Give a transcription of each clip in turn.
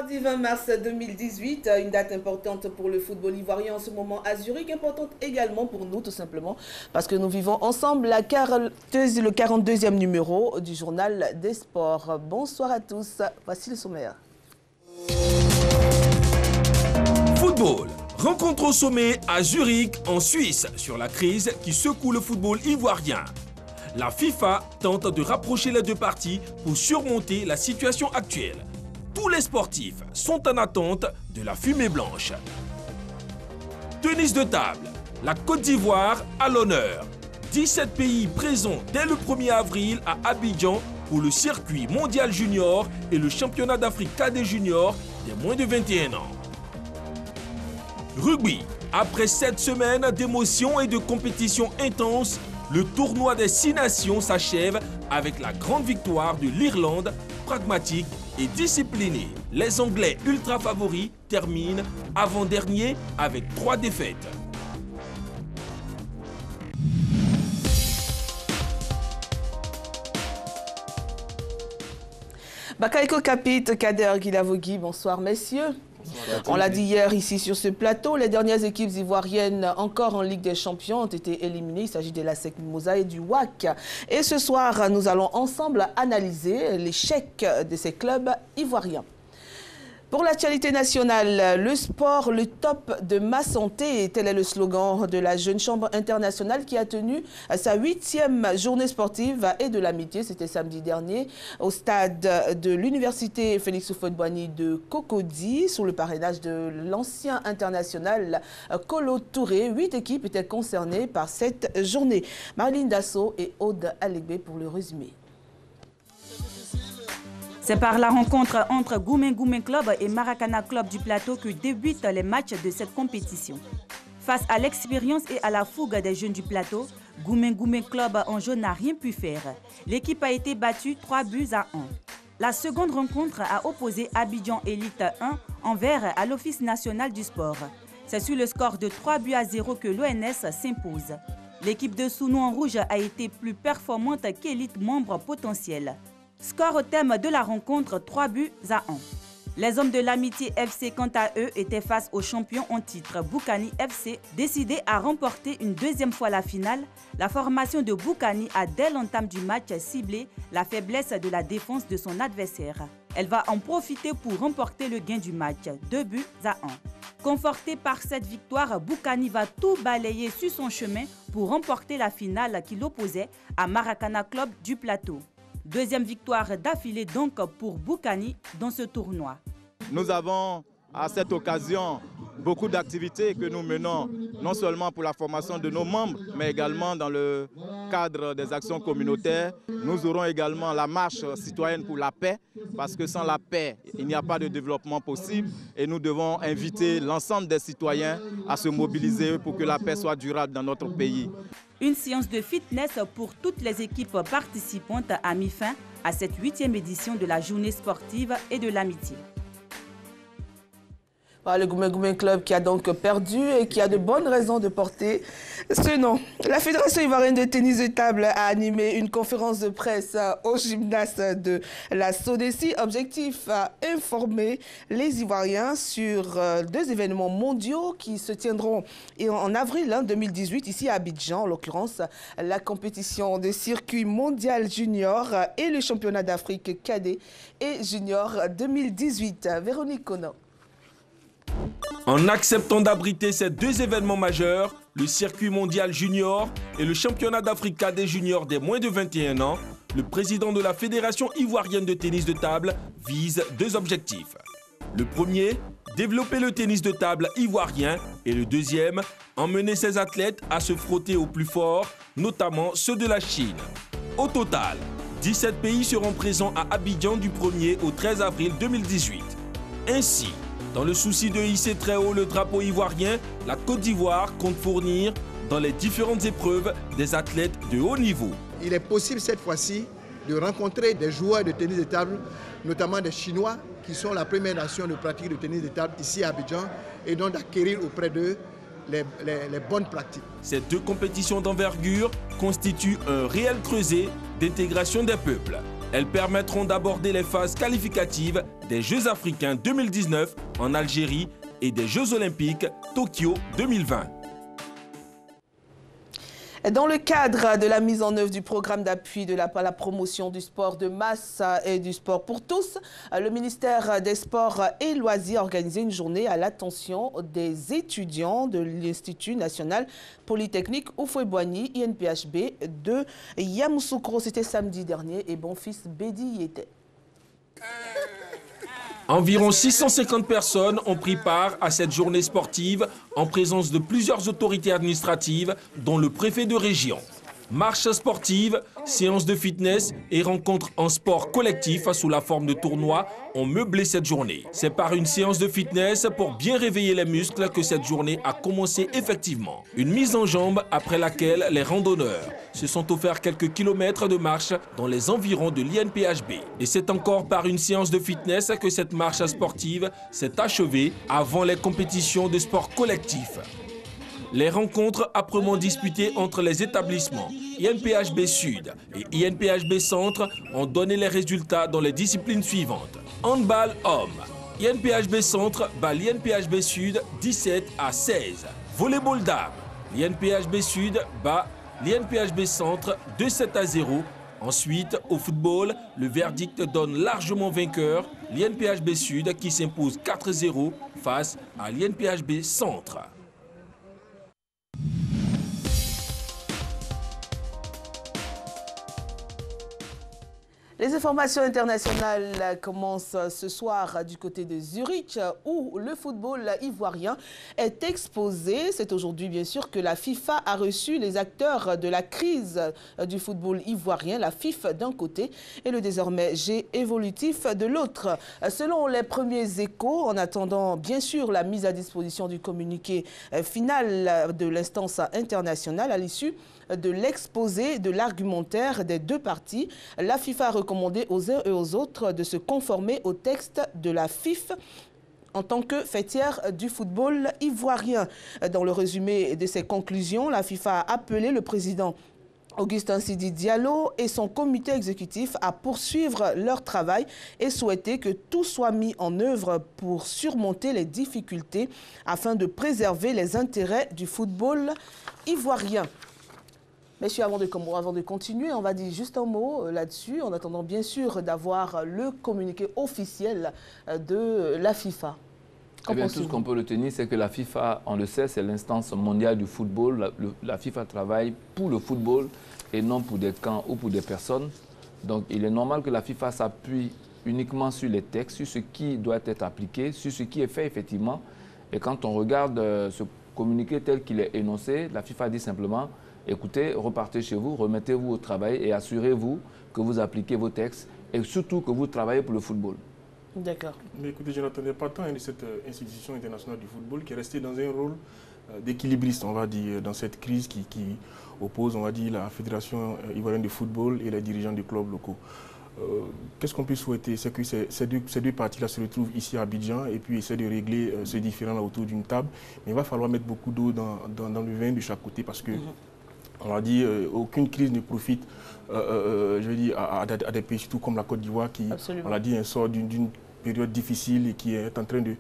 Mardi 20 mars 2018, une date importante pour le football ivoirien en ce moment à Zurich, importante également pour nous tout simplement, parce que nous vivons ensemble le 42e numéro du journal des sports. Bonsoir à tous, voici le sommaire. Football, rencontre au sommet à Zurich en Suisse sur la crise qui secoue le football ivoirien. La FIFA tente de rapprocher les deux parties pour surmonter la situation actuelle. Tous les sportifs sont en attente de la fumée blanche. Tennis de table, la Côte d'Ivoire à l'honneur. 17 pays présents dès le 1er avril à Abidjan pour le circuit mondial junior et le championnat d'Afrique cadet junior des moins de 21 ans. Rugby, après 7 semaines d'émotions et de compétitions intenses, le tournoi des 6 nations s'achève avec la grande victoire de l'Irlande, pragmatique et disciplinée. Les Anglais ultra favoris terminent avant-dernier avec 3 défaites. Bakaiko Kapit, Kader Guilavogui, bonsoir messieurs. On l'a dit hier ici sur ce plateau, les dernières équipes ivoiriennes encore en Ligue des Champions ont été éliminées. Il s'agit de la SEC Mimosa et du WAC. Et ce soir, nous allons ensemble analyser l'échec de ces clubs ivoiriens. Pour l'actualité nationale, le sport, le top de ma santé, tel est le slogan de la Jeune Chambre internationale qui a tenu sa 8e journée sportive et de l'amitié. C'était samedi dernier au stade de l'université Félix Houphouët-Boigny de Cocody, sous le parrainage de l'ancien international Kolo Touré. 8 équipes étaient concernées par cette journée. Marlene Dasso et Aude Alegbe pour le résumé. C'est par la rencontre entre Goumen Goumen Club et Maracana Club du Plateau que débutent les matchs de cette compétition. Face à l'expérience et à la fougue des jeunes du Plateau, Goumen Goumen Club en jeu n'a rien pu faire. L'équipe a été battue 3-1. La seconde rencontre a opposé Abidjan Elite 1 envers à l'Office national du sport. C'est sur le score de 3-0 que l'ONS s'impose. L'équipe de Sounou en rouge a été plus performante qu'Élite membre potentiel. Score au thème de la rencontre 3-1. Les hommes de l'amitié FC, quant à eux, étaient face aux champions en titre Boukani FC. Décidé à remporter une deuxième fois la finale, la formation de Boukani a dès l'entame du match ciblé la faiblesse de la défense de son adversaire. Elle va en profiter pour remporter le gain du match, 2-1. Conforté par cette victoire, Boukani va tout balayer sur son chemin pour remporter la finale qui l'opposait à Maracana Club du Plateau. Deuxième victoire d'affilée donc pour Boukani dans ce tournoi. Nous avons à cette occasion beaucoup d'activités que nous menons, non seulement pour la formation de nos membres, mais également dans le cadre des actions communautaires. Nous aurons également la marche citoyenne pour la paix, parce que sans la paix, il n'y a pas de développement possible. Et nous devons inviter l'ensemble des citoyens à se mobiliser pour que la paix soit durable dans notre pays. Une séance de fitness pour toutes les équipes participantes a mis fin à cette 8e édition de la journée sportive et de l'amitié. Le Goumen Goumen Club qui a donc perdu et qui a de bonnes raisons de porter ce nom. La Fédération ivoirienne de tennis de table a animé une conférence de presse au gymnase de la SODECI. Objectif, informer les Ivoiriens sur 2 événements mondiaux qui se tiendront en avril 2018 ici à Abidjan. En l'occurrence, la compétition de circuit mondial junior et le championnat d'Afrique cadet et junior 2018. Véronique Kono. En acceptant d'abriter ces 2 événements majeurs, le circuit mondial junior et le championnat d'Afrique cadet junior des moins de 21 ans, le président de la Fédération ivoirienne de tennis de table vise 2 objectifs. Le premier, développer le tennis de table ivoirien, et le deuxième, emmener ses athlètes à se frotter au plus fort, notamment ceux de la Chine. Au total, 17 pays seront présents à Abidjan du 1er au 13 avril 2018. Ainsi, dans le souci de hisser très haut le drapeau ivoirien, la Côte d'Ivoire compte fournir dans les différentes épreuves des athlètes de haut niveau. Il est possible cette fois-ci de rencontrer des joueurs de tennis de table, notamment des Chinois, qui sont la première nation de pratique de tennis de table ici à Abidjan, et donc d'acquérir auprès d'eux les bonnes pratiques. Ces 2 compétitions d'envergure constituent un réel creuset d'intégration des peuples. Elles permettront d'aborder les phases qualificatives des Jeux africains 2019 en Algérie et des Jeux olympiques Tokyo 2020. Dans le cadre de la mise en œuvre du programme d'appui de la promotion du sport de masse et du sport pour tous, le ministère des Sports et Loisirs a organisé une journée à l'attention des étudiants de l'Institut national polytechnique Houphouët-Boigny, INPHB, de Yamoussoukro. C'était samedi dernier et Bonfils Bédi y était. Environ 650 personnes ont pris part à cette journée sportive en présence de plusieurs autorités administratives, dont le préfet de région. Marche sportive, séances de fitness et rencontres en sport collectif sous la forme de tournois ont meublé cette journée. C'est par une séance de fitness pour bien réveiller les muscles que cette journée a commencé effectivement. Une mise en jambe après laquelle les randonneurs se sont offerts quelques kilomètres de marche dans les environs de l'INPHB. Et c'est encore par une séance de fitness que cette marche sportive s'est achevée avant les compétitions de sport collectif. Les rencontres âprement disputées entre les établissements INPHB Sud et INPHB Centre ont donné les résultats dans les disciplines suivantes. Handball homme, INPHB Centre bat l'INPHB Sud 17-16. Volleyball dame, l'INPHB Sud bat l'INPHB Centre 2-7-0. Ensuite, au football, le verdict donne largement vainqueur l'INPHB Sud qui s'impose 4-0 face à l'INPHB Centre. Les informations internationales commencent ce soir du côté de Zurich où le football ivoirien est exposé. C'est aujourd'hui bien sûr que la FIFA a reçu les acteurs de la crise du football ivoirien, la FIFA d'un côté et le désormais G évolutif de l'autre. Selon les premiers échos, en attendant bien sûr la mise à disposition du communiqué final de l'instance internationale à l'issue de l'exposé de l'argumentaire des deux parties, la FIFA a recommandé aux uns et aux autres de se conformer au texte de la FIFA en tant que fêtière du football ivoirien. Dans le résumé de ses conclusions, la FIFA a appelé le président Augustin Sidi Diallo et son comité exécutif à poursuivre leur travail et souhaiter que tout soit mis en œuvre pour surmonter les difficultés afin de préserver les intérêts du football ivoirien. Messieurs, avant de continuer, on va dire juste un mot là-dessus, en attendant bien sûr d'avoir le communiqué officiel de la FIFA. Eh bien, tout ce qu'on peut retenir, c'est que la FIFA, on le sait, c'est l'instance mondiale du football. La FIFA travaille pour le football et non pour des camps ou pour des personnes. Donc, il est normal que la FIFA s'appuie uniquement sur les textes, sur ce qui doit être appliqué, sur ce qui est fait effectivement. Et quand on regarde ce communiqué tel qu'il est énoncé, la FIFA dit simplement: écoutez, repartez chez vous, remettez-vous au travail et assurez-vous que vous appliquez vos textes et surtout que vous travaillez pour le football. D'accord. Mais écoutez, je n'attendais pas tant de cette institution internationale du football qui est restée dans un rôle d'équilibriste, on va dire, dans cette crise qui oppose, on va dire, la Fédération ivoirienne de football et les dirigeants des clubs locaux. Qu'est-ce qu'on peut souhaiter? C'est que ces deux parties-là se retrouvent ici à Abidjan et puis essaient de régler ce différend-là autour d'une table. Mais il va falloir mettre beaucoup d'eau dans le vin de chaque côté parce que on a dit aucune crise ne profite je veux dire, à des pays surtout comme la Côte d'Ivoire qui, on l'a dit, sort d'une période difficile et qui est en train de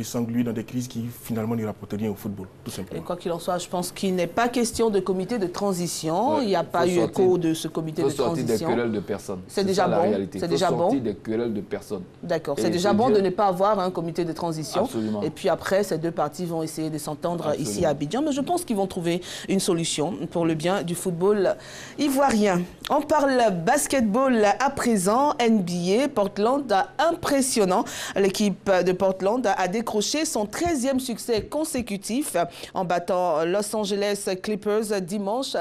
s'engluer dans des crises qui finalement ne rapportent rien au football, tout simplement. Et quoi qu'il en soit, je pense qu'il n'est pas question de comité de transition. Ouais, il n'y a pas eu écho de ce comité de transition. Sortir des querelles de personnes. C'est déjà bon. C'est déjà bon. Sortir des querelles de personnes. D'accord. C'est déjà bon de ne pas avoir un comité de transition. Absolument. Et puis après, ces deux parties vont essayer de s'entendre ici à Abidjan. Mais je pense qu'ils vont trouver une solution pour le bien du football ivoirien. On parle basketball à présent. NBA, Portland impressionnant. L'équipe de Portland a décroché son 13e succès consécutif en battant Los Angeles Clippers dimanche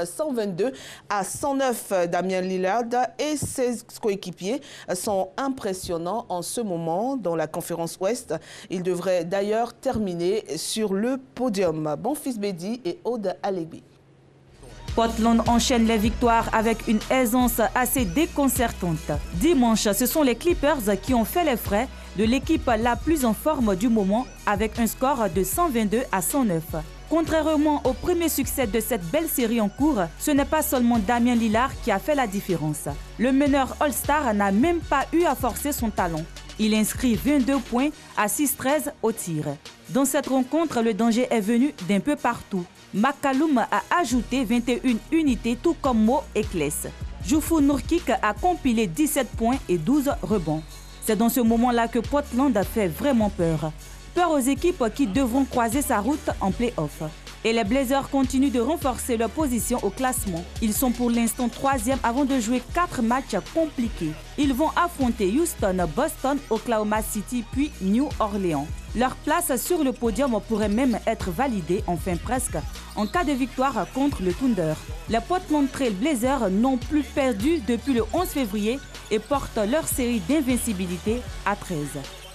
122-109. Damian Lillard et ses coéquipiers sont impressionnants en ce moment dans la conférence Ouest. Ils devraient d'ailleurs terminer sur le podium. Bonfils Bédi et Aude Alebi. Portland enchaîne les victoires avec une aisance assez déconcertante. Dimanche, ce sont les Clippers qui ont fait les frais de l'équipe la plus en forme du moment avec un score de 122-109. Contrairement au premier succès de cette belle série en cours, ce n'est pas seulement Damien Lillard qui a fait la différence. Le meneur All-Star n'a même pas eu à forcer son talent. Il inscrit 22 points à 6-13 au tir. Dans cette rencontre, le danger est venu d'un peu partout. McCallum a ajouté 21 unités, tout comme Mo Eccles. Jufu Nurkic a compilé 17 points et 12 rebonds. C'est dans ce moment-là que Portland fait vraiment peur. Peur aux équipes qui devront croiser sa route en play-off. Et les Blazers continuent de renforcer leur position au classement. Ils sont pour l'instant 3e avant de jouer 4 matchs compliqués. Ils vont affronter Houston, Boston, Oklahoma City puis New Orleans. Leur place sur le podium pourrait même être validée, enfin presque, en cas de victoire contre le Thunder. Les Portland Trail Blazers n'ont plus perdu depuis le 11 février et portent leur série d'invincibilité à 13.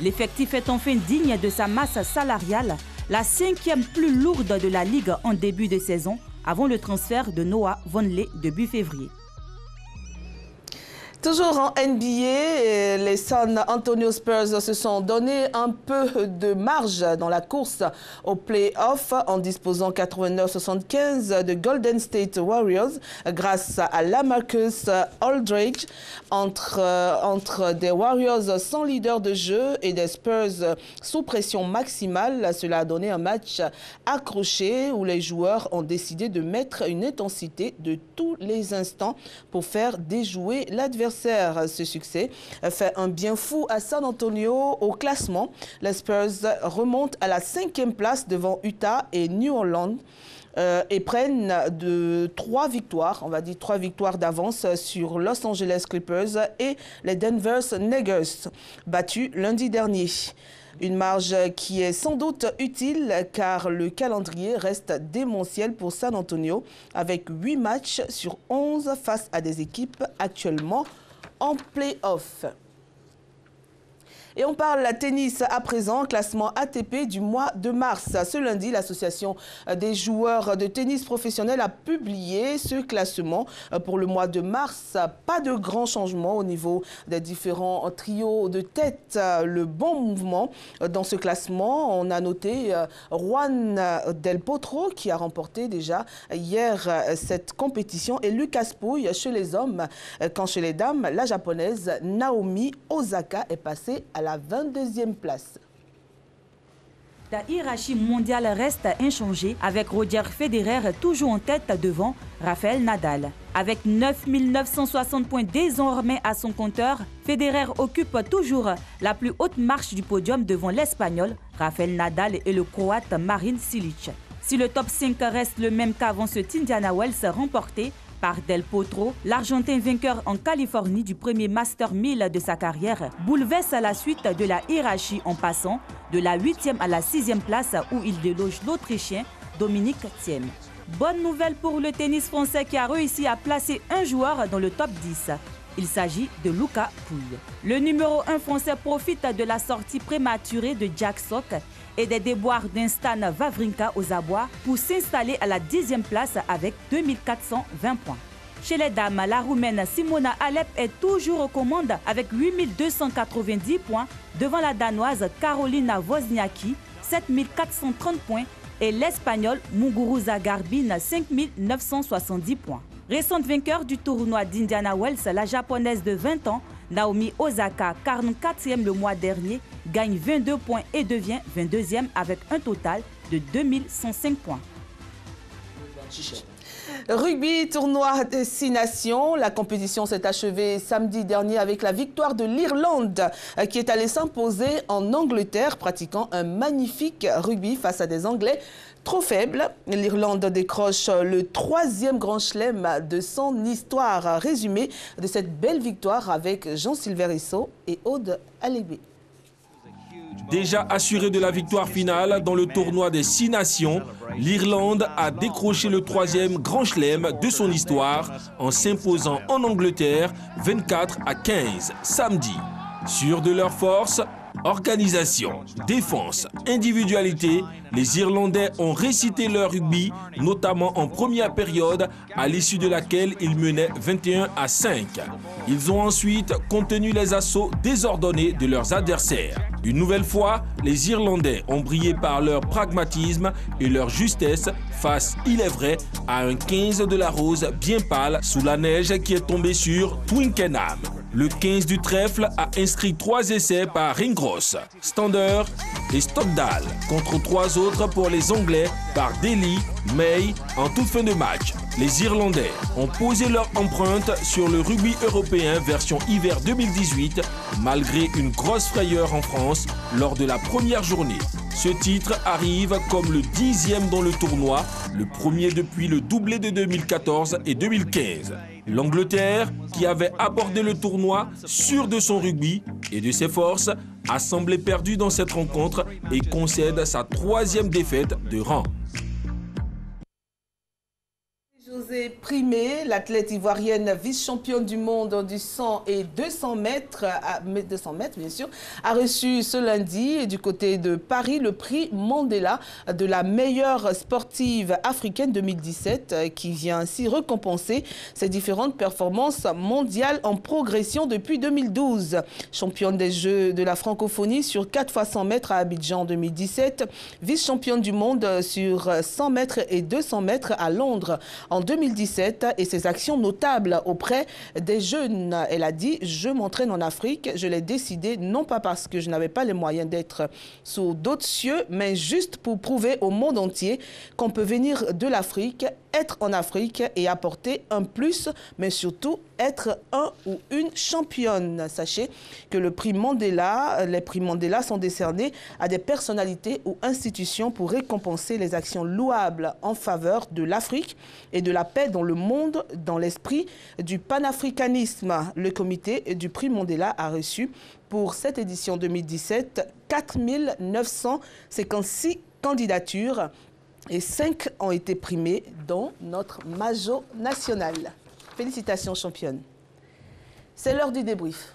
L'effectif est enfin digne de sa masse salariale, la 5e plus lourde de la Ligue en début de saison, avant le transfert de Noah Vonleh début février. Toujours en NBA, les San Antonio Spurs se sont donné un peu de marge dans la course au play-off en disposant 89-75 de Golden State Warriors grâce à LaMarcus Aldridge. Entre des Warriors sans leader de jeu et des Spurs sous pression maximale, cela a donné un match accroché où les joueurs ont décidé de mettre une intensité de tous les instants pour faire déjouer l'adversaire. Ce succès fait un bien fou à San Antonio au classement. Les Spurs remontent à la 5e place devant Utah et New Orleans et prennent 3 victoires, on va dire 3 victoires d'avance sur Los Angeles Clippers et les Denver Nuggets, battus lundi dernier. Une marge qui est sans doute utile car le calendrier reste démentiel pour San Antonio avec 8 matchs sur 11 face à des équipes actuellement en play-off. Et on parle tennis à présent, classement ATP du mois de mars. Ce lundi, l'association des joueurs de tennis professionnels a publié ce classement pour le mois de mars. Pas de grands changements au niveau des différents trios de tête. Le bon mouvement dans ce classement, on a noté Juan Del Potro qui a remporté déjà hier cette compétition et Lucas Pouille chez les hommes. Quand chez les dames, la japonaise Naomi Osaka est passée à la 22e place. La hiérarchie mondiale reste inchangée avec Roger Federer toujours en tête devant Rafael Nadal. Avec 9 960 points désormais à son compteur, Federer occupe toujours la plus haute marche du podium devant l'Espagnol Rafael Nadal et le Croate Marin Cilic. Si le top 5 reste le même qu'avant ce Indiana Wells remporté par Del Potro, l'Argentin vainqueur en Californie du premier Master 1000 de sa carrière bouleverse la suite de la hiérarchie en passant de la 8e à la 6e place où il déloge l'Autrichien Dominic Thiem. Bonne nouvelle pour le tennis français qui a réussi à placer un joueur dans le top 10. Il s'agit de Lucas Pouille. Le numéro 1 français profite de la sortie prématurée de Jack Sock et des déboires d'un Stan Wawrinka aux abois pour s'installer à la 10e place avec 2420 points. Chez les dames, la Roumaine Simona Halep est toujours aux commandes avec 8290 points devant la Danoise Carolina Wozniacki, 7430 points et l'Espagnole Muguruza Garbine, 5970 points. Récente vainqueur du tournoi d'Indiana Wells, la japonaise de 20 ans, Naomi Osaka, 44e le mois dernier, gagne 22 points et devient 22e avec un total de 2105 points. Rugby, tournoi des 6 nations. La compétition s'est achevée samedi dernier avec la victoire de l'Irlande qui est allée s'imposer en Angleterre, pratiquant un magnifique rugby face à des Anglais trop faibles. L'Irlande décroche le 3e grand chelem de son histoire. Résumé de cette belle victoire avec Jean-Sylvain Risso et Aude Alébé. Déjà assurée de la victoire finale dans le tournoi des 6 nations, l'Irlande a décroché le 3e grand chelem de son histoire en s'imposant en Angleterre 24-15 samedi. Sûrs de leur force, organisation, défense, individualité, les Irlandais ont récité leur rugby, notamment en première période, à l'issue de laquelle ils menaient 21-5. Ils ont ensuite contenu les assauts désordonnés de leurs adversaires. Une nouvelle fois, les Irlandais ont brillé par leur pragmatisme et leur justesse face, il est vrai, à un 15 de la Rose bien pâle sous la neige qui est tombée sur Twickenham. Le 15 du trèfle a inscrit 3 essais par Ringrose, Stander et Stockdale, contre 3 autres pour les Anglais par Daly, May en toute fin de match. Les Irlandais ont posé leur empreinte sur le rugby européen version hiver 2018, malgré une grosse frayeur en France lors de la première journée. Ce titre arrive comme le 10e dans le tournoi, le premier depuis le doublé de 2014 et 2015. L'Angleterre, qui avait abordé le tournoi sûr de son rugby et de ses forces, a semblé perdue dans cette rencontre et concède sa 3e défaite de rang. Josée Primé, l'athlète ivoirienne vice-championne du monde du 100 et 200 mètres, bien sûr, a reçu ce lundi du côté de Paris le prix Mandela de la meilleure sportive africaine 2017 qui vient ainsi récompenser ses différentes performances mondiales en progression depuis 2012. Championne des Jeux de la francophonie sur 4 x 100 mètres à Abidjan en 2017, vice-championne du monde sur 100 mètres et 200 mètres à Londres en 2017 et ses actions notables auprès des jeunes. Elle a dit « Je m'entraîne en Afrique, je l'ai décidé non pas parce que je n'avais pas les moyens d'être sous d'autres cieux, mais juste pour prouver au monde entier qu'on peut venir de l'Afrique, être en Afrique et apporter un plus, mais surtout être un ou une championne. » Sachez que les prix Mandela sont décernés à des personnalités ou institutions pour récompenser les actions louables en faveur de l'Afrique et de la paix dans le monde, dans l'esprit du panafricanisme. Le comité du prix Mandela a reçu pour cette édition 2017 4 956 candidatures et 5 ont été primées, dont notre Majo nationale. Félicitations, championne. C'est l'heure du débrief.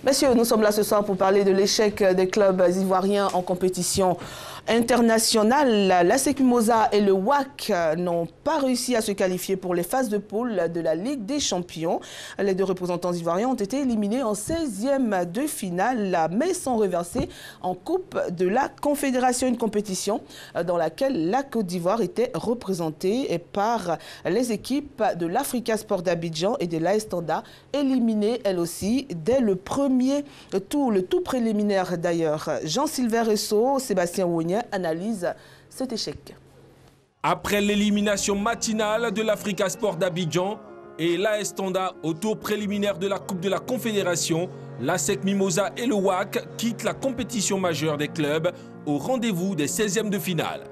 Messieurs, nous sommes là ce soir pour parler de l'échec des clubs ivoiriens en compétition internationale. L'ASEC Mimosa et le WAC n'ont pas réussi à se qualifier pour les phases de poule de la Ligue des Champions. Les 2 représentants ivoiriens ont été éliminés en 16e de finale, mais sont reversés en Coupe de la Confédération, une compétition dans laquelle la Côte d'Ivoire était représentée par les équipes de l'Africa Sport d'Abidjan et de l'AS Standa, éliminées elles aussi dès le premier tour, le tout préliminaire d'ailleurs. Jean-Sylvain Ressot, Sébastien Wogna analyse cet échec. Après l'élimination matinale de l'Africa Sport d'Abidjan et l'AS Standa au tour préliminaire de la Coupe de la Confédération, l'ASEC Mimosa et le WAC quittent la compétition majeure des clubs au rendez-vous des 16e de finale.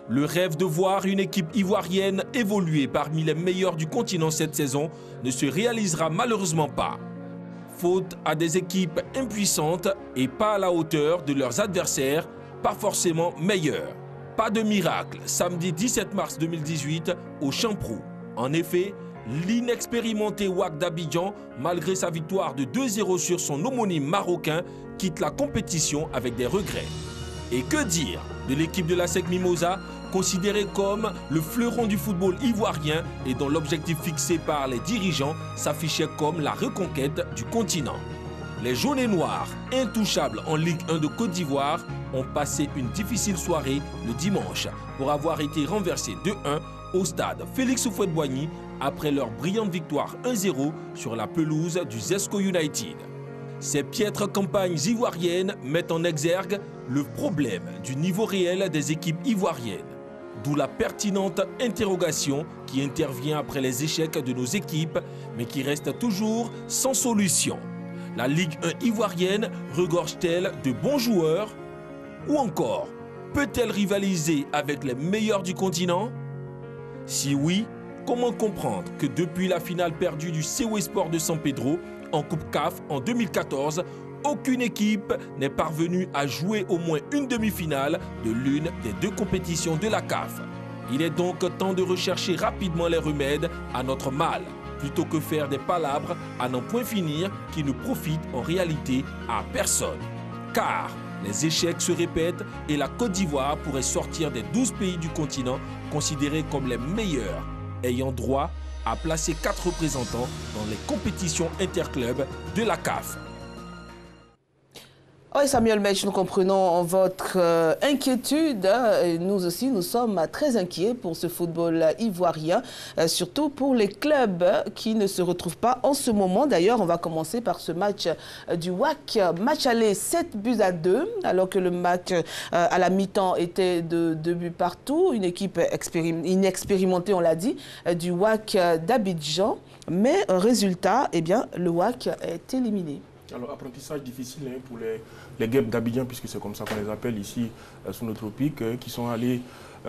Le rêve de voir une équipe ivoirienne évoluer parmi les meilleurs du continent cette saison ne se réalisera malheureusement pas. Faute à des équipes impuissantes et pas à la hauteur de leurs adversaires, pas forcément meilleurs. Pas de miracle, samedi 17 mars 2018 au Champrou. En effet, l'inexpérimenté WAC d'Abidjan, malgré sa victoire de 2-0 sur son homonyme marocain, quitte la compétition avec des regrets. Et que dire de l'équipe de l'ASEC Mimosa, considérée comme le fleuron du football ivoirien et dont l'objectif fixé par les dirigeants s'affichait comme la reconquête du continent. Les jaunes et noirs, intouchables en Ligue 1 de Côte d'Ivoire, ont passé une difficile soirée le dimanche pour avoir été renversés 2-1 au stade Félix Houphouët-Boigny après leur brillante victoire 1-0 sur la pelouse du Zesco United. Ces piètres campagnes ivoiriennes mettent en exergue le problème du niveau réel des équipes ivoiriennes. D'où la pertinente interrogation qui intervient après les échecs de nos équipes, mais qui reste toujours sans solution. La Ligue 1 ivoirienne regorge-t-elle de bons joueurs? Ou encore, peut-elle rivaliser avec les meilleurs du continent? Si oui, comment comprendre que depuis la finale perdue du COE Sport de San Pedro en Coupe CAF en 2014, aucune équipe n'est parvenue à jouer au moins une demi-finale de l'une des 2 compétitions de la CAF. Il est donc temps de rechercher rapidement les remèdes à notre mal, plutôt que faire des palabres à n'en point finir qui ne profitent en réalité à personne. Car les échecs se répètent et la Côte d'Ivoire pourrait sortir des 12 pays du continent considérés comme les meilleurs ayant droit à placer 4 représentants dans les compétitions interclubs de la CAF. Oui, Samuel Mech, nous comprenons votre inquiétude. Et nous aussi, nous sommes très inquiets pour ce football ivoirien, surtout pour les clubs qui ne se retrouvent pas en ce moment. D'ailleurs, on va commencer par ce match du WAC. Match aller 7-2, alors que le match à la mi-temps était de 2 buts partout. Une équipe inexpérimentée, on l'a dit, du WAC d'Abidjan. Mais résultat, eh bien, le WAC est éliminé. Alors, apprentissage difficile pour les guêpes d'Abidjan, puisque c'est comme ça qu'on les appelle ici sous nos tropiques, qui sont allés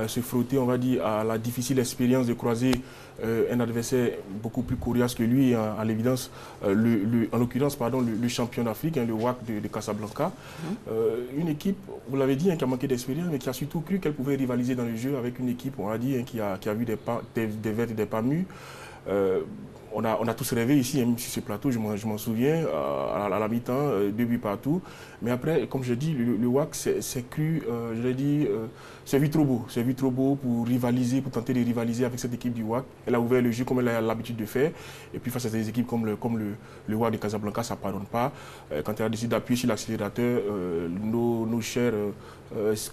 se frotter, on va dire, à la difficile expérience de croiser un adversaire beaucoup plus coriace que lui, à l'évidence, en l'occurrence, le champion d'Afrique, le WAC de Casablanca. Une équipe, vous l'avez dit, qui a manqué d'expérience, mais qui a surtout cru qu'elle pouvait rivaliser dans le jeu avec une équipe, on va dire, qui a vu des verts et des pas mûrs. On a tous rêvé ici, même sur ce plateau, je m'en souviens, à la mi-temps, 2 buts partout. Mais après, comme je dis, le WAC s'est cru, je l'ai dit, c'est vu trop beau pour rivaliser, pour tenter de rivaliser avec cette équipe du WAC. Elle a ouvert le jeu comme elle a l'habitude de faire. Et puis face à des équipes comme le WAC de Casablanca, ça ne pardonne pas. Quand elle a décidé d'appuyer sur l'accélérateur, nos chers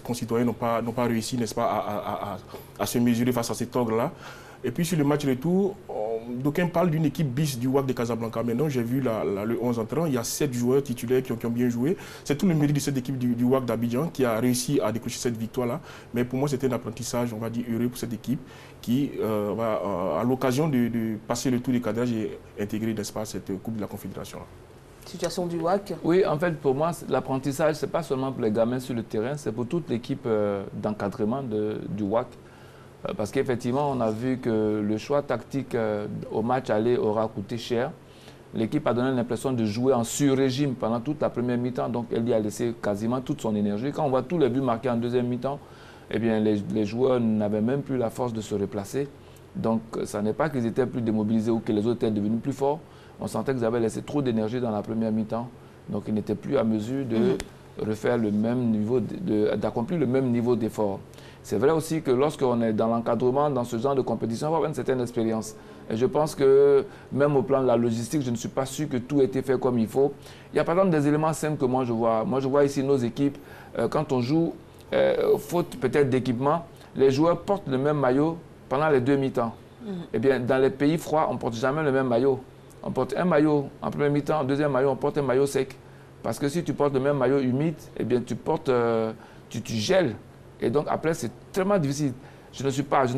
concitoyens n'ont pas réussi, n'est-ce pas, à se mesurer face à cet ogre-là. Et puis sur le match retour, d'aucuns parlent d'une équipe bis du WAC de Casablanca. Maintenant, j'ai vu le 11 entrant, il y a 7 joueurs titulaires qui ont bien joué. C'est tout le mérite de cette équipe du WAC d'Abidjan qui a réussi à décrocher cette victoire-là. Mais pour moi, c'était un apprentissage, on va dire, heureux pour cette équipe qui, à l'occasion de passer le tour du cadrage et intégrer, n'est-ce pas, cette Coupe de la Confédération. Situation du WAC. Oui, en fait, pour moi, l'apprentissage, ce n'est pas seulement pour les gamins sur le terrain, c'est pour toute l'équipe d'encadrement du WAC. Parce qu'effectivement, on a vu que le choix tactique au match aller aura coûté cher. L'équipe a donné l'impression de jouer en sur-régime pendant toute la première mi-temps, donc elle y a laissé quasiment toute son énergie. Quand on voit tous les buts marqués en deuxième mi-temps, eh bien, les joueurs n'avaient même plus la force de se replacer. Donc, ça n'est pas qu'ils étaient plus démobilisés ou que les autres étaient devenus plus forts. On sentait qu'ils avaient laissé trop d'énergie dans la première mi-temps. Donc, ils n'étaient plus à mesure de refaire le même niveau, d'accomplir le même niveau d'effort. C'est vrai aussi que lorsqu'on est dans l'encadrement, dans ce genre de compétition, on va avoir une certaine expérience. Et je pense que même au plan de la logistique, je ne suis pas sûr que tout ait été fait comme il faut. Il y a par exemple des éléments simples que moi je vois. Moi je vois ici nos équipes, quand on joue, faute peut-être d'équipement, les joueurs portent le même maillot pendant les 2 mi-temps. Eh bien, dans les pays froids, on ne porte jamais le même maillot. On porte un maillot en premier mi-temps, en deuxième maillot, on porte un maillot sec. Parce que si tu portes le même maillot humide, eh bien, tu gèles. Et donc après, c'est tellement difficile. Je ne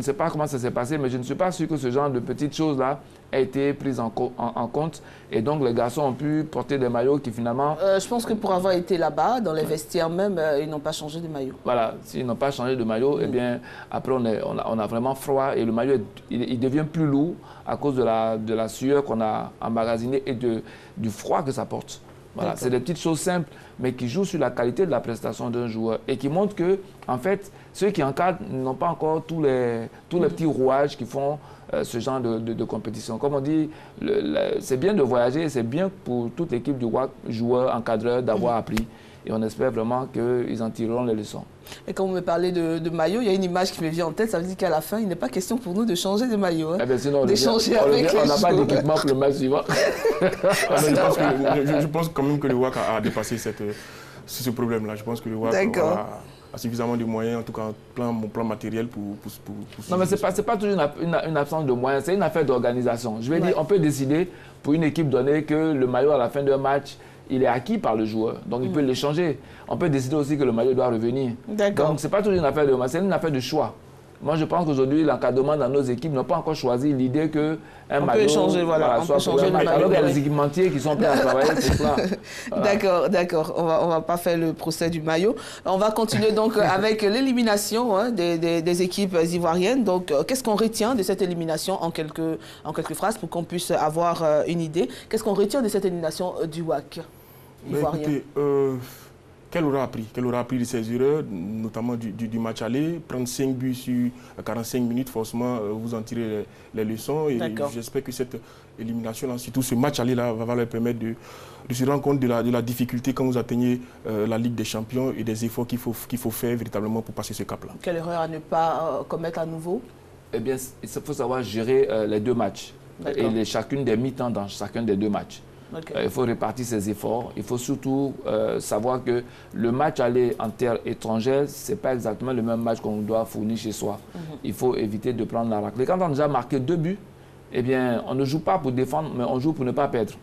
sais pas comment ça s'est passé, mais je ne suis pas sûr que ce genre de petites choses-là ait été prise en compte. Et donc les garçons ont pu porter des maillots qui finalement... je pense que pour avoir été là-bas, dans les vestiaires même, ils n'ont pas changé de maillot. Voilà, s'ils n'ont pas changé de maillot, eh bien après on a vraiment froid et le maillot il devient plus lourd à cause de la sueur qu'on a emmagasinée et du froid que ça porte. Voilà, c'est des petites choses simples, mais qui jouent sur la qualité de la prestation d'un joueur et qui montrent que, en fait, ceux qui encadrent n'ont pas encore tous les petits rouages qui font ce genre de compétition. Comme on dit, c'est bien de voyager, c'est bien pour toute l'équipe du WAC, joueurs, encadreurs, d'avoir appris. Et on espère vraiment qu'ils en tireront les leçons. Et quand vous me parlez de maillot, il y a une image qui me vient en tête, ça veut dire qu'à la fin, il n'est pas question pour nous de changer de maillot. Hein, eh bien, sinon, d'échanger avec les on n'a pas d'équipement pour le match suivant. Je pense quand même que le WAC a dépassé ce problème-là. Je pense que le WAC a suffisamment de moyens, en tout cas mon plan matériel pour non, mais ce n'est pas toujours une absence de moyens, c'est une affaire d'organisation. Je veux dire, on peut décider pour une équipe donnée que le maillot à la fin d'un match, il est acquis par le joueur, donc il peut l'échanger. On peut décider aussi que le maillot doit revenir. Donc ce n'est pas toujours une affaire de moyens, c'est une affaire de choix. Moi, je pense qu'aujourd'hui, l'encadrement dans nos équipes n'a pas encore choisi l'idée qu'un maillot peut changer, soit changer le maillot. Alors qu'il y a des équipementiers qui sont prêts à travailler, c'est ça. Voilà. D'accord. On va pas faire le procès du maillot. On va continuer donc avec l'élimination des équipes ivoiriennes. Donc, qu'est-ce qu'on retient de cette élimination en quelques phrases pour qu'on puisse avoir une idée? Qu'est-ce qu'on retient de cette élimination du WAC ivoirien? Écoutez, qu'elle aura appris de ses erreurs, notamment du match aller, prendre 5 buts sur 45 minutes, forcément, vous en tirez les leçons. Et j'espère que cette élimination, surtout ce match aller-là, va leur permettre de se rendre compte de la difficulté quand vous atteignez la Ligue des Champions et des efforts qu'il faut faire véritablement pour passer ce cap-là. Quelle erreur à ne pas commettre à nouveau? Eh bien, il faut savoir gérer les 2 matchs et chacune des mi-temps dans chacun des 2 matchs. Il faut répartir ses efforts. Il faut surtout savoir que le match aller en terre étrangère, ce n'est pas exactement le même match qu'on doit fournir chez soi. Il faut éviter de prendre la raclée. Quand on a déjà marqué 2 buts, eh bien, on ne joue pas pour défendre, mais on joue pour ne pas perdre.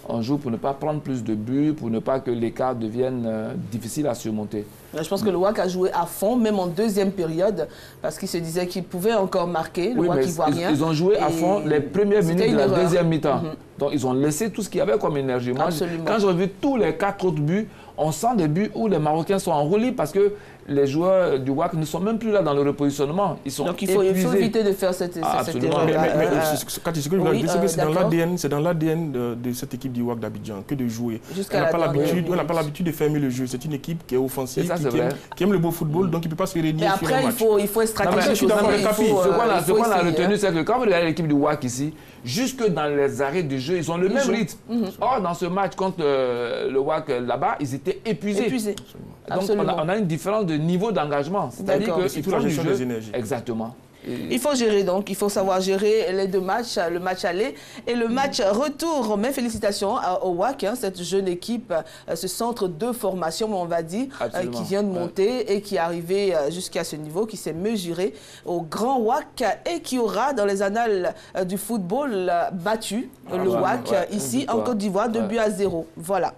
On joue pour ne pas prendre plus de buts, pour ne pas que l'écart devienne difficile à surmonter. Je pense que le WAC a joué à fond, même en deuxième période, parce qu'il se disait qu'il pouvait encore marquer. Le WAC ivoirien. Ils ont joué à fond les premières minutes de la deuxième mi-temps. Donc, ils ont laissé tout ce qu'il y avait comme énergie. Moi, quand j'ai vu tous les 4 autres buts, on sent des buts où les Marocains sont en roulis parce que les joueurs du WAC ne sont même plus là dans le repositionnement. Ils sont épuisés. Donc il faut éviter de faire cette erreur. Mais quand je dis c'est dans l'ADN de cette équipe du WAC d'Abidjan que de jouer. On n'a pas l'habitude de fermer le jeu. C'est une équipe qui est offensive, qui aime le beau football, donc il ne peut pas se réunir. Mais après, il faut être stratégique. Ce qu'on a retenu, c'est que quand vous regardez l'équipe du WAC ici, jusque dans les arrêts du jeu, ils ont le même rythme. Or, dans ce match contre le WAC là-bas, ils étaient épuisés. Donc, on a une différence de niveau d'engagement. C'est-à-dire qu'il faut la gestion des énergies. Exactement. Il faut gérer donc, il faut savoir gérer les 2 matchs, le match aller et le match retour. Mais félicitations au WAC, cette jeune équipe, ce centre de formation, on va dire, qui vient de monter et qui est arrivé jusqu'à ce niveau, qui s'est mesuré au grand WAC et qui aura dans les annales du football battu le WAC ici en Côte d'Ivoire 2-0. Voilà.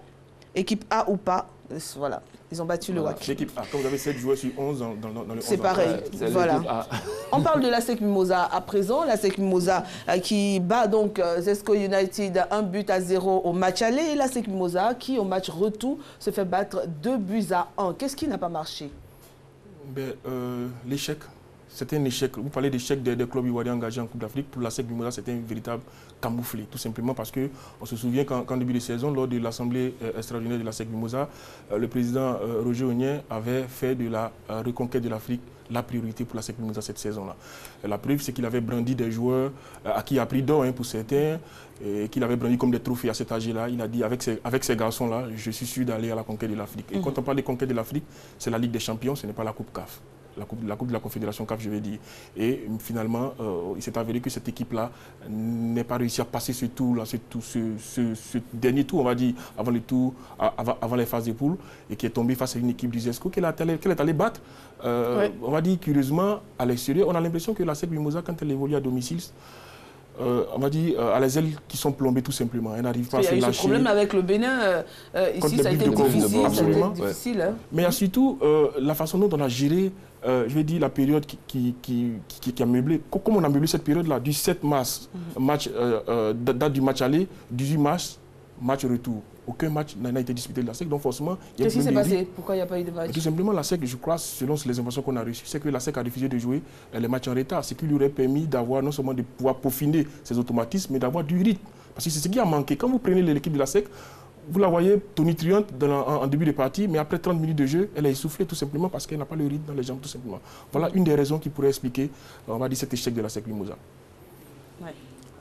Équipe A ou pas, voilà. Ils ont battu le WAC. L'équipe A, comme vous avez 7 joueurs sur 11 dans le 11. C'est pareil, voilà. On parle de l'ASEC Mimosa à présent. L'ASEC Mimosa qui bat donc Zesco United 1-0 au match aller. Et l'ASEC Mimosa qui, au match retour, se fait battre 2-1. Qu'est-ce qui n'a pas marché? L'échec. C'était un échec. Vous parlez d'échec des clubs ivoiriens engagés en Coupe d'Afrique. Pour l'ASEC Mimosa, c'était un véritable camouflé. Tout simplement parce qu'on se souvient qu'en début de saison, lors de l'Assemblée extraordinaire de l'ASEC Mimosa, le président Roger Ognien avait fait de la reconquête de l'Afrique la priorité pour l'ASEC Mimosa cette saison-là. La preuve, c'est qu'il avait brandi des joueurs à qui il a pris d'or pour certains, et qu'il avait brandi comme des trophées à cet âge-là. Il a dit, avec ces garçons-là, je suis sûr d'aller à la conquête de l'Afrique. Et quand on parle de conquête de l'Afrique, c'est la Ligue des Champions, ce n'est pas la Coupe CAF. La coupe de la Confédération CAF, je vais dire. Et finalement, il s'est avéré que cette équipe-là n'est pas réussi à passer ce tour-là, ce dernier tour, on va dire, avant les phases de poule, et qui est tombé face à une équipe du Zesco qu'elle est allée battre. On va dire, curieusement, à l'extérieur, on a l'impression que l'ASEC Mimosa, quand elle évolue à domicile, on va dire, à les ailes qui sont plombées tout simplement. Elle n'arrive pas à se lâcher. Il y a eu ce problème avec le Bénin. Ici, ça a été difficile. Absolument. Mais il y a surtout la façon dont on a géré, je vais dire, la période qui a meublé. Comme on a meublé cette période-là, du 7 mars, date du match aller, 18 mars, match retour. Aucun match n'a été disputé de la SEC, donc forcément... Qu'est-ce qui s'est passé? Pourquoi il n'y a pas eu de match? Tout simplement, la SEC, je crois, selon les informations qu'on a reçues, c'est que la SEC a refusé de jouer les matchs en retard, ce qui lui aurait permis d'avoir, non seulement de pouvoir peaufiner ses automatismes, mais d'avoir du rythme. Parce que c'est ce qui a manqué. Quand vous prenez l'équipe de la SEC, vous la voyez tonitruante en début de partie, mais après 30 minutes de jeu, elle est essoufflée tout simplement parce qu'elle n'a pas le rythme dans les jambes, tout simplement. Voilà une des raisons qui pourrait expliquer, on va dire, cet échec de la SEC Mimosa. Ouais.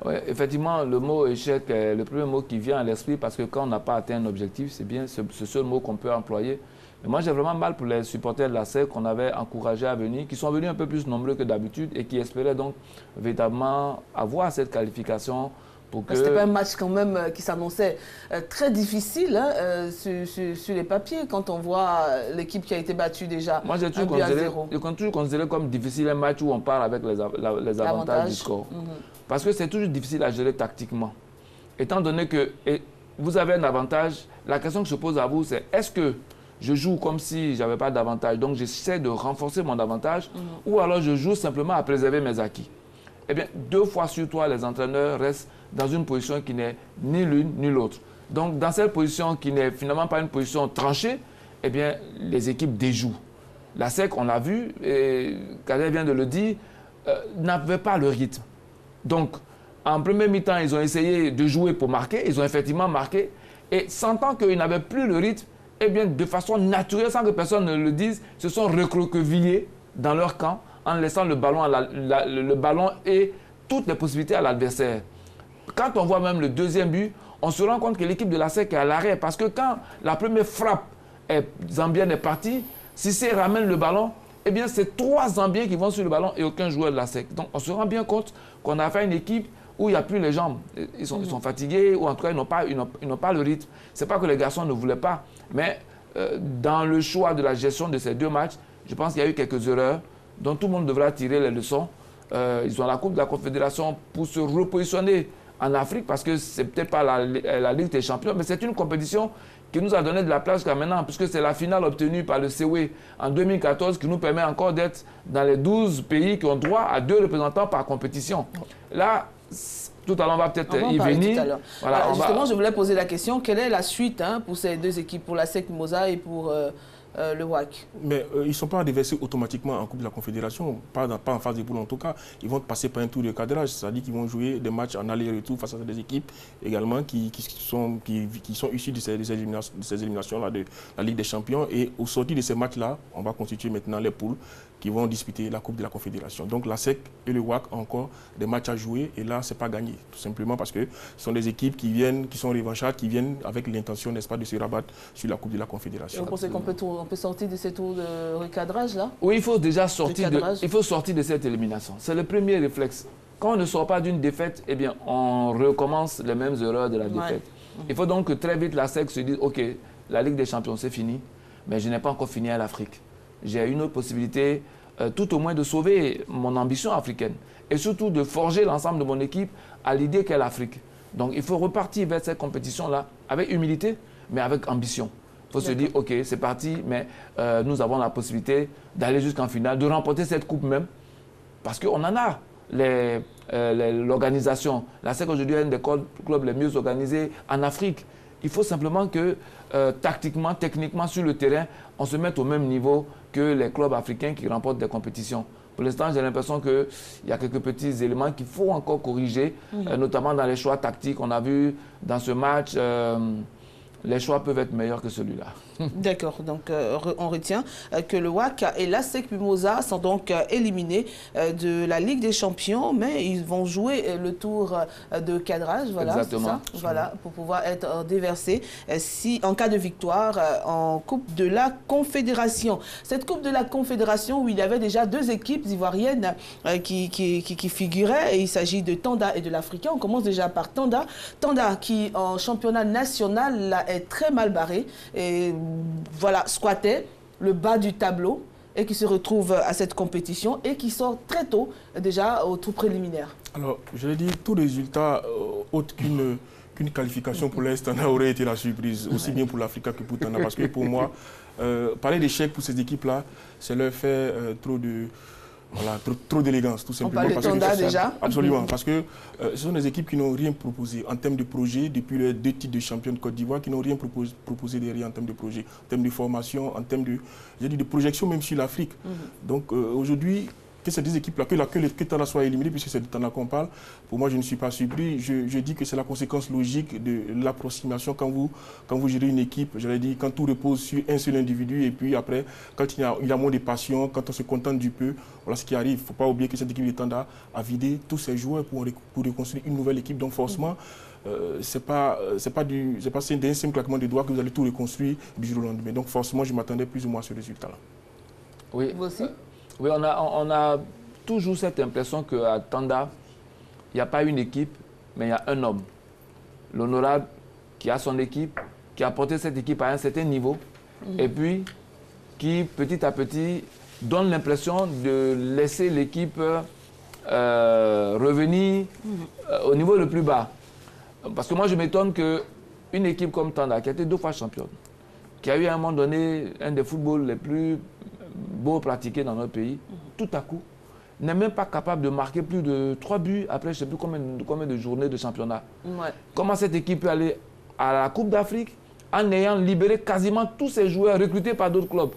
Oui, effectivement, le mot échec est le premier mot qui vient à l'esprit parce que quand on n'a pas atteint un objectif, c'est bien ce seul mot qu'on peut employer. Mais moi, j'ai vraiment mal pour les supporters de la SEC qu'on avait encouragés à venir, qui sont venus un peu plus nombreux que d'habitude et qui espéraient donc véritablement avoir cette qualification. C'était pas un match quand même qui s'annonçait très difficile sur les papiers quand on voit l'équipe qui a été battue déjà. Moi, j'ai toujours considéré comme difficile un match où on part avec les avantages du score. Parce que c'est toujours difficile à gérer tactiquement. Étant donné que vous avez un avantage, la question que je pose à vous, c'est est-ce que je joue comme si je n'avais pas d'avantage, donc j'essaie de renforcer mon avantage, ou alors je joue simplement à préserver mes acquis? Eh bien, 2 fois sur 3, les entraîneurs restent dans une position qui n'est ni l'une ni l'autre. Donc, dans cette position qui n'est finalement pas une position tranchée, eh bien, les équipes déjouent. La SEC, on l'a vu, et Kader vient de le dire, n'avait pas le rythme. Donc, en premier mi-temps, ils ont essayé de jouer pour marquer. Ils ont effectivement marqué. Et sentant qu'ils n'avaient plus le rythme, eh bien, de façon naturelle, sans que personne ne le dise, se sont recroquevillés dans leur camp en laissant le ballon et toutes les possibilités à l'adversaire. Quand on voit même le deuxième but, on se rend compte que l'équipe de la SEC est à l'arrêt. Parce que quand la première frappe zambienne est partie, Cissé ramène le ballon, eh bien, c'est 3 Zambiens qui vont sur le ballon et aucun joueur de la SEC. Donc, on se rend bien compte qu'on a fait une équipe où il n'y a plus les jambes. Ils sont fatigués ou en tout cas, ils n'ont pas le rythme. Ce n'est pas que les garçons ne voulaient pas, mais dans le choix de la gestion de ces 2 matchs, je pense qu'il y a eu quelques erreurs dont tout le monde devra tirer les leçons. Ils ont la Coupe de la Confédération pour se repositionner en Afrique parce que ce n'est peut-être pas la Ligue des Champions, mais c'est une compétition qui nous a donné de la place jusqu'à maintenant, puisque c'est la finale obtenue par le COE en 2014 qui nous permet encore d'être dans les 12 pays qui ont droit à 2 représentants par compétition. Là, tout à l'heure, on va peut-être y venir. Voilà, justement, je voulais poser la question, quelle est la suite pour ces 2 équipes, pour la SEC Mimosa et pour le WAC? Mais ils ne sont pas déversés automatiquement en Coupe de la Confédération, pas en phase de poule en tout cas. Ils vont passer par un tour de cadrage, c'est-à-dire qu'ils vont jouer des matchs en aller-retour face à des équipes également qui sont issues de ces éliminations-là de la Ligue des Champions. Et au sorti de ces matchs-là, on va constituer maintenant les poules qui vont disputer la Coupe de la Confédération. Donc la SEC et le WAC ont encore des matchs à jouer et là, ce n'est pas gagné. Tout simplement parce que ce sont des équipes qui sont revanchardes, qui viennent avec l'intention, n'est-ce pas, de se rabattre sur la Coupe de la Confédération. Vous pensez qu'on peut sortir de ces tours de recadrage là? Oui, il faut déjà sortir de cette élimination. C'est le premier réflexe. Quand on ne sort pas d'une défaite, eh bien, on recommence les mêmes erreurs de la défaite. Il faut donc que très vite la SEC se dise, OK, la Ligue des Champions, c'est fini, mais je n'ai pas encore fini à l'Afrique. J'ai une autre possibilité, tout au moins de sauver mon ambition africaine et surtout de forger l'ensemble de mon équipe à l'idée qu'est l'Afrique. Donc il faut repartir vers cette compétition-là avec humilité, mais avec ambition. Il faut se dire, OK, c'est parti, mais nous avons la possibilité d'aller jusqu'en finale, de remporter cette coupe même, parce qu'on en a l'organisation. La SEC aujourd'hui est un des clubs les mieux organisés en Afrique. Il faut simplement que, tactiquement, techniquement, sur le terrain, on se mette au même niveau que les clubs africains qui remportent des compétitions. Pour l'instant, j'ai l'impression qu'il y a quelques petits éléments qu'il faut encore corriger, notamment dans les choix tactiques. On a vu dans ce match, les choix peuvent être meilleurs que celui-là. D'accord, donc on retient que le WAC et la SEC Mimosa sont donc éliminés de la Ligue des Champions, mais ils vont jouer le tour de cadrage, voilà, exactement. Ça, voilà, pour pouvoir être déversés en cas de victoire en Coupe de la Confédération. Cette Coupe de la Confédération où il y avait déjà 2 équipes ivoiriennes qui figuraient, et il s'agit de Tanda et de l'Africain. On commence déjà par Tanda. Tanda qui en championnat national là, est très mal barré et voilà, squattait le bas du tableau et qui se retrouve à cette compétition et qui sort très tôt déjà au tour préliminaire. Alors, je l'ai dit, tout résultat autre qu'une qualification pour l'Est aurait été la surprise, aussi bien pour l'Afrique que pour Tanda. Parce que pour moi, parler d'échec pour ces équipes-là, c'est leur faire trop d'élégance, tout simplement. On parle de Tanda déjà. Absolument, parce que ce sont des équipes qui n'ont rien proposé en termes de projet, depuis les 2 titres de champion de Côte d'Ivoire, qui n'ont rien proposé derrière en termes de projet, en termes de formation, en termes de projection même sur l'Afrique. Donc aujourd'hui, que ces 2 équipes-là, que Tanda soit éliminé, puisque c'est de Tanda qu'on parle, pour moi, je ne suis pas surpris. Je dis que c'est la conséquence logique de l'approximation quand vous gérez une équipe. J'allais dire, quand tout repose sur un seul individu, et puis après, quand il y a moins de passion, quand on se contente du peu, voilà ce qui arrive. Il ne faut pas oublier que cette équipe de Tanda a vidé tous ses joueurs pour reconstruire une nouvelle équipe. Donc forcément, c'est pas d'un simple claquement de doigts que vous allez tout reconstruire du jour au lendemain. Donc forcément, je m'attendais plus ou moins à ce résultat-là. Oui. Vous aussi? Oui, on a toujours cette impression qu'à Tanda, il n'y a pas une équipe, mais il y a un homme. L'honorable qui a son équipe, qui a porté cette équipe à un certain niveau, et puis qui, petit à petit, donne l'impression de laisser l'équipe revenir au niveau le plus bas. Parce que moi, je m'étonne qu'une équipe comme Tanda, qui a été 2 fois championne, qui a eu à un moment donné un des footballs les plus beaux pratiqués dans notre pays, tout à coup, n'est même pas capable de marquer plus de 3 buts après je ne sais plus combien de journées de championnat. Ouais. Comment cette équipe peut aller à la Coupe d'Afrique en ayant libéré quasiment tous ses joueurs recrutés par d'autres clubs?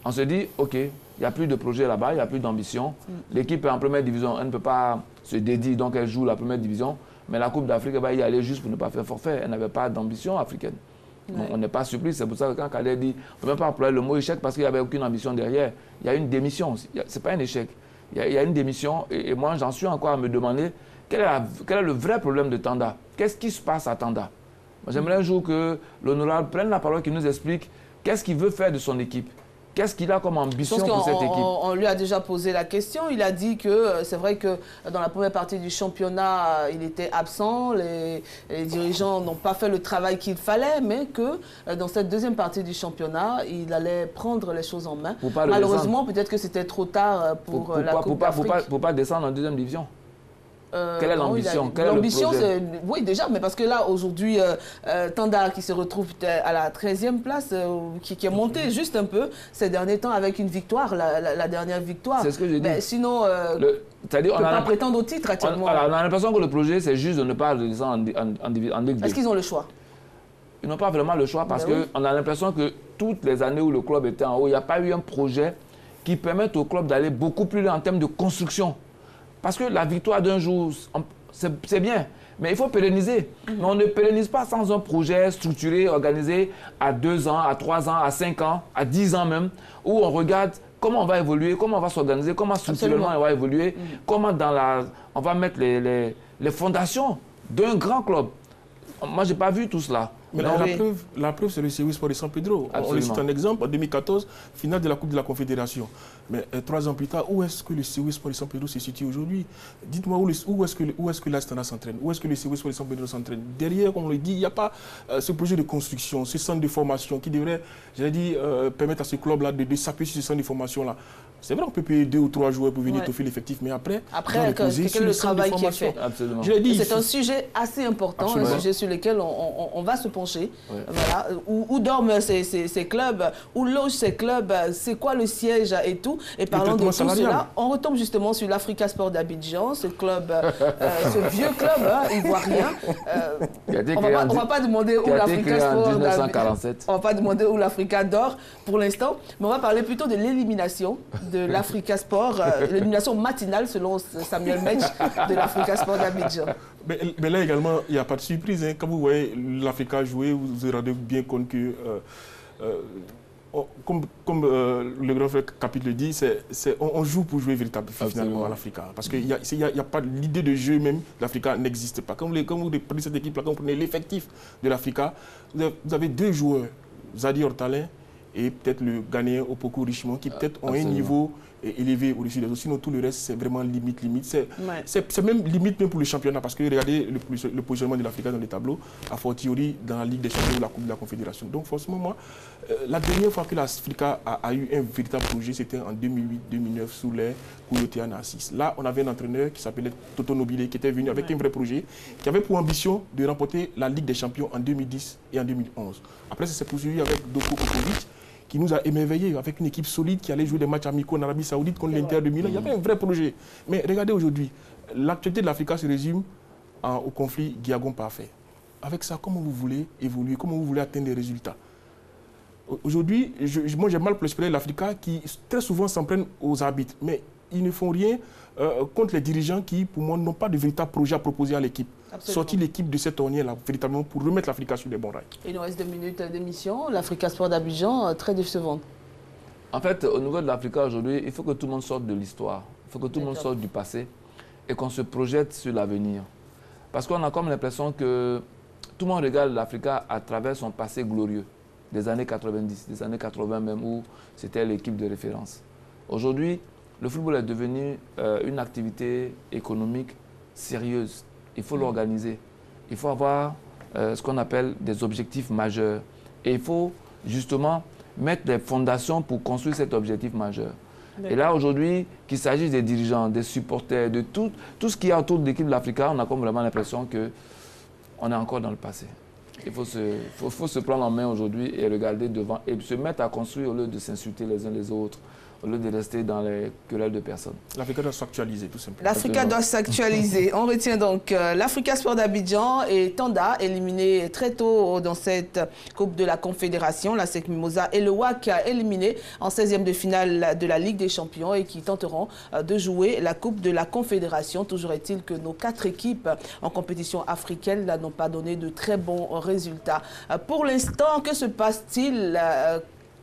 On se dit, OK, il n'y a plus de projet là-bas, il n'y a plus d'ambition. L'équipe est en première division, elle ne peut pas se dédier, donc elle joue la première division. Mais la Coupe d'Afrique, elle va y aller juste pour ne pas faire forfait. Elle n'avait pas d'ambition africaine. Ouais. On n'est pas surpris, c'est pour ça que quand Kader dit, on ne peut même pas employer le mot échec parce qu'il n'y avait aucune ambition derrière. Il y a une démission, ce n'est pas un échec. Il y a une démission et moi j'en suis encore à me demander quel est le vrai problème de Tanda. Qu'est-ce qui se passe à Tanda? J'aimerais un jour que l'honorable prenne la parole, qu'il nous explique qu'est-ce qu'il veut faire de son équipe. Qu'est-ce qu'il a comme ambition pour cette équipe? On lui a déjà posé la question. Il a dit que c'est vrai que dans la première partie du championnat, il était absent. Les dirigeants n'ont pas fait le travail qu'il fallait, mais que dans cette deuxième partie du championnat, il allait prendre les choses en main. Malheureusement, peut-être que c'était trop tard pour la Coupe d'Afrique. Pour ne pas descendre en deuxième division. Quelle est l'ambition? L'ambition, c'est... Oui, déjà, mais parce que là, aujourd'hui, Tanda qui se retrouve à la 13e place, qui est monté juste un peu ces derniers temps avec une victoire, la dernière victoire. C'est ce que je dis. Sinon, on ne peut pas prétendre au titre actuellement. On a l'impression que le projet, c'est juste de ne pas descendre en Ligue 2. Est-ce qu'ils ont le choix? Ils n'ont pas vraiment le choix parce qu'on a l'impression que toutes les années où le club était en haut, il n'y a pas eu un projet qui permette au club d'aller beaucoup plus loin en termes de construction. Parce que la victoire d'un jour, c'est bien, mais il faut pérenniser. Mais on ne pérennise pas sans un projet structuré, organisé à 2 ans, à 3 ans, à 5 ans, à 10 ans même, où on regarde comment on va évoluer, comment on va s'organiser, comment structurellement on va évoluer, comment on va mettre les fondations d'un grand club. Moi, je n'ai pas vu tout cela. Mais la preuve, c'est le Séoul Sport de San Pedro. Absolument. On le cite un exemple, en 2014, finale de la Coupe de la Confédération. Mais 3 ans plus tard, où est-ce que le Séoul Sport de San Pedro se situe aujourd'hui? Dites-moi où est-ce que l'Astana s'entraîne? Où est-ce que le Séoul Sport de San Pedro s'entraîne? Derrière, comme on le dit, il n'y a pas ce projet de construction, ce centre de formation qui devrait, j'allais dire, permettre à ce club-là de s'appuyer sur ce centre de formation-là. C'est vrai, on peut payer 2 ou 3 joueurs pour venir étoffer l'effectif, mais après quel est le travail qui est fait? C'est un sujet assez important, un sujet sur lequel on va se pencher. Voilà. Où dorment ces clubs, où logent ces clubs, c'est quoi le siège et tout. Et parlant de tout cela, on retombe justement sur l'Africa Sport d'Abidjan, ce club, ce vieux club ivoirien. On va pas demander où l'Africa Sport d'Abidjan, on va pas demander où l'Africa dort pour l'instant, mais on va parler plutôt de l'élimination de l'Africa Sport, l'élimination matinale selon Samuel Metch de l'Africa Sport d'Abidjan. Mais là également, il n'y a pas de surprise. Hein. Quand vous voyez l'Africa jouer, vous vous rendez bien compte que, comme le grand frère Capit le dit, on joue pour jouer véritablement finalement à l'Africa. Parce qu'il n'y a pas l'idée de jeu même de l'Africa n'existe pas. Quand vous prenez cette équipe-là, quand vous prenez l'effectif de l'Africa, vous avez 2 joueurs, Zadi Hortalin et peut-être le Ghanéen Opoku Richemont, qui peut-être ont un niveau élevé au-dessus des autres. Sinon, tout le reste, c'est vraiment limite. C'est même limite même pour le championnat, parce que regardez le positionnement de l'Africa dans les tableaux, a fortiori dans la Ligue des Champions ou la Coupe de la Confédération. Donc, forcément, moi, la dernière fois que l'Africa a eu un véritable projet, c'était en 2008-2009, sous les Kouyoté Assis. Là, on avait un entraîneur qui s'appelait Toto Nobile, qui était venu avec un vrai projet, qui avait pour ambition de remporter la Ligue des Champions en 2010 et en 2011. Après, ça s'est poursuivi avec Doko Popovic, qui nous a émerveillés avec une équipe solide qui allait jouer des matchs amicaux en Arabie Saoudite contre l'Inter de Milan. Il y avait un vrai projet. Mais regardez aujourd'hui, l'actualité de l'Africa se résume au conflit Guiagon parfait. Avec ça, comment vous voulez évoluer, comment vous voulez atteindre des résultats? Aujourd'hui, moi j'ai mal pour l'esprit de l'Africa qui très souvent s'en prennent aux arbitres. Mais ils ne font rien contre les dirigeants qui, pour moi, n'ont pas de véritable projet à proposer à l'équipe. Sortir l'équipe de cette ornière-là, véritablement, pour remettre l'Africa sur les bons rails. Il nous reste 2 minutes d'émission. L'Africa Sport d'Abidjan, très décevante. En fait, au niveau de l'Africa aujourd'hui, il faut que tout le monde sorte de l'histoire. Il faut que tout le monde sorte du passé et qu'on se projette sur l'avenir. Parce qu'on a comme l'impression que tout le monde regarde l'Africa à travers son passé glorieux, des années 90, des années 80 même, où c'était l'équipe de référence. Aujourd'hui, le football est devenu une activité économique sérieuse. Il faut l'organiser. Il faut avoir ce qu'on appelle des objectifs majeurs. Et il faut justement mettre des fondations pour construire cet objectif majeur. Et là, aujourd'hui, qu'il s'agisse des dirigeants, des supporters, de tout ce qui est autour de l'équipe de l'Africa, on a comme vraiment l'impression qu'on est encore dans le passé. Il faut se prendre en main aujourd'hui et regarder devant et se mettre à construire au lieu de s'insulter les uns les autres, au lieu de rester dans les querelles de personnes. L'Africa doit s'actualiser, tout simplement. L'Africa doit s'actualiser. On retient donc l'Africa Sport d'Abidjan et Tanda, éliminé très tôt dans cette Coupe de la Confédération. La SEC Mimosa et le WAC éliminé en 16e de finale de la Ligue des Champions et qui tenteront de jouer la Coupe de la Confédération. Toujours est-il que nos 4 équipes en compétition africaine n'ont pas donné de très bons résultats. Pour l'instant, que se passe-t-il ?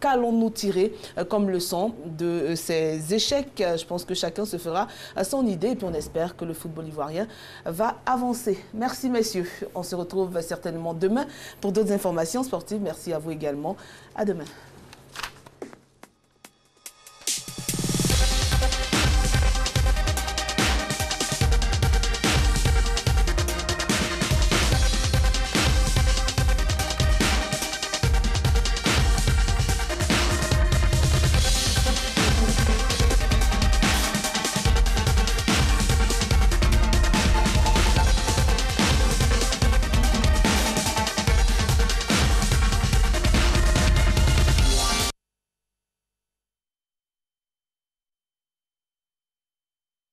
Qu'allons-nous tirer comme leçon de ces échecs? Je pense que chacun se fera son idée et puis on espère que le football ivoirien va avancer. Merci messieurs. On se retrouve certainement demain pour d'autres informations sportives. Merci à vous également. À demain.